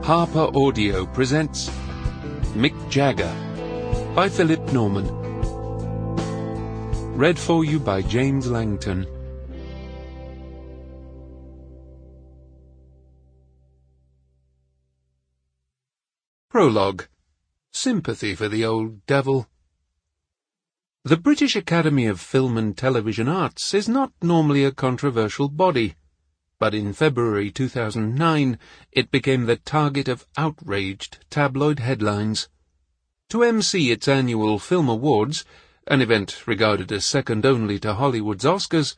Harper Audio presents Mick Jagger by Phillip Norman. Read for you by James Langton. Prologue. Sympathy for the old devil. The British Academy of Film and Television Arts is not normally a controversial body, but in February 2009 it became the target of outraged tabloid headlines. To MC its annual film awards, an event regarded as second only to Hollywood's Oscars,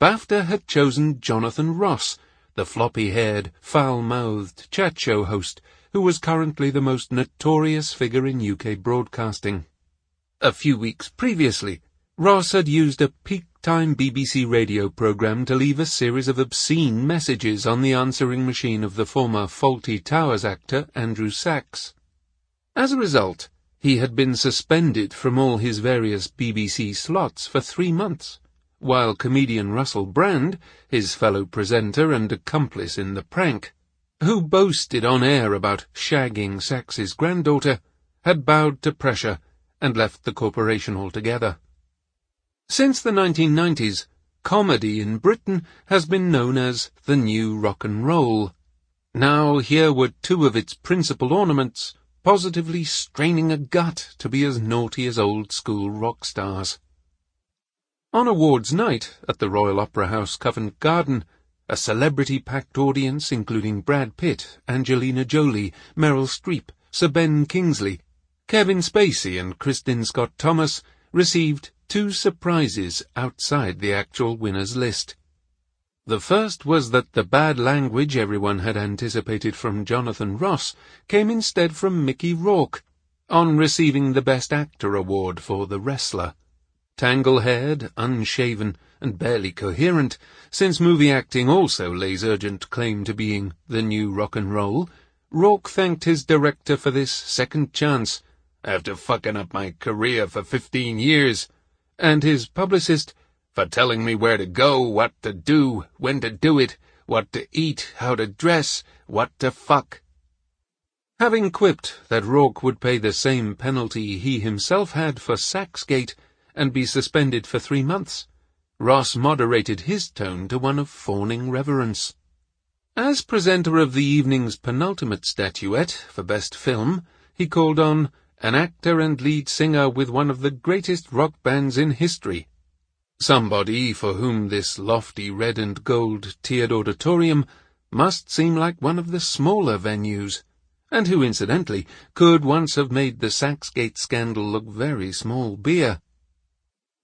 BAFTA had chosen Jonathan Ross, the floppy-haired, foul-mouthed chat show host who was currently the most notorious figure in UK broadcasting. A few weeks previously, Ross had used a peak-time BBC radio programme to leave a series of obscene messages on the answering machine of the former Fawlty Towers actor Andrew Sachs. As a result, he had been suspended from all his various BBC slots for 3 months, while comedian Russell Brand, his fellow presenter and accomplice in the prank, who boasted on air about shagging Sachs's granddaughter, had bowed to pressure and left the corporation altogether. Since the 1990s, comedy in Britain has been known as the new rock and roll. Now here were two of its principal ornaments positively straining a gut to be as naughty as old-school rock stars. On awards night at the Royal Opera House, Covent Garden, a celebrity-packed audience including Brad Pitt, Angelina Jolie, Meryl Streep, Sir Ben Kingsley, Kevin Spacey and Kristin Scott Thomas received 2 surprises outside the actual winners' list. The first was that the bad language everyone had anticipated from Jonathan Ross came instead from Mickey Rourke, on receiving the Best Actor award for The Wrestler. Tangle-haired, unshaven, and barely coherent, since movie acting also lays urgent claim to being the new rock and roll, Rourke thanked his director for this second chance, after fucking up my career for 15 years, and his publicist for telling me where to go, what to do, when to do it, what to eat, how to dress, what to fuck. Having quipped that Rourke would pay the same penalty he himself had for Saxgate and be suspended for 3 months, Ross moderated his tone to one of fawning reverence. As presenter of the evening's penultimate statuette for Best Film, he called on an actor and lead singer with one of the greatest rock bands in history, somebody for whom this lofty red and gold tiered auditorium must seem like one of the smaller venues, and who, incidentally, could once have made the Saxgate scandal look very small beer.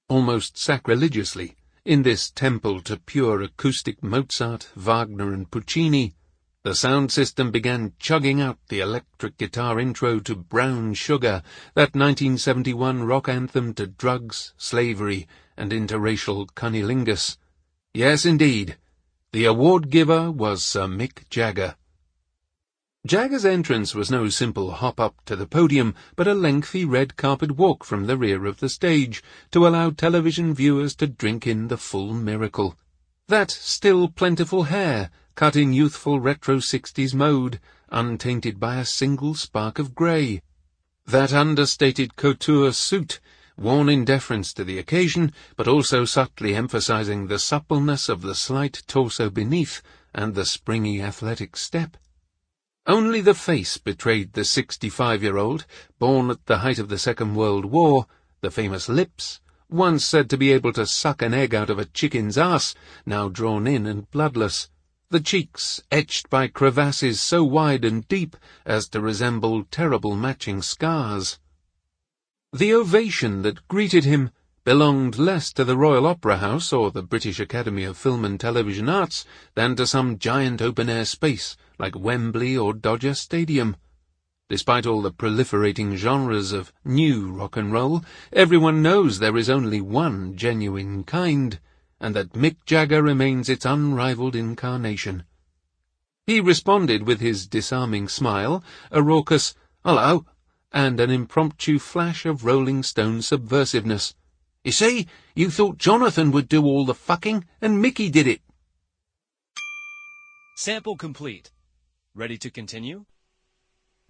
Almost sacrilegiously, in this temple to pure acoustic Mozart, Wagner and Puccini, the sound system began chugging out the electric guitar intro to Brown Sugar, that 1971 rock anthem to drugs, slavery, and interracial cunnilingus. Yes, indeed, the award-giver was Sir Mick Jagger. Jagger's entrance was no simple hop-up to the podium, but a lengthy red-carpet walk from the rear of the stage, to allow television viewers to drink in the full miracle. That still plentiful hair, cut in youthful retro 60s mode, untainted by a single spark of grey. That understated couture suit, worn in deference to the occasion, but also subtly emphasizing the suppleness of the slight torso beneath and the springy athletic step. Only the face betrayed the 65-year-old, born at the height of the Second World War, the famous lips, once said to be able to suck an egg out of a chicken's ass, now drawn in and bloodless, the cheeks etched by crevasses so wide and deep as to resemble terrible matching scars. The ovation that greeted him belonged less to the Royal Opera House or the British Academy of Film and Television Arts than to some giant open-air space like Wembley or Dodger Stadium. Despite all the proliferating genres of new rock and roll, everyone knows there is only one genuine kind, and that Mick Jagger remains its unrivaled incarnation. He responded with his disarming smile, a raucous "Hello," and an impromptu flash of Rolling Stone subversiveness. "You see, you thought Jonathan would do all the fucking, and Mickey did it." Sample complete. Ready to continue?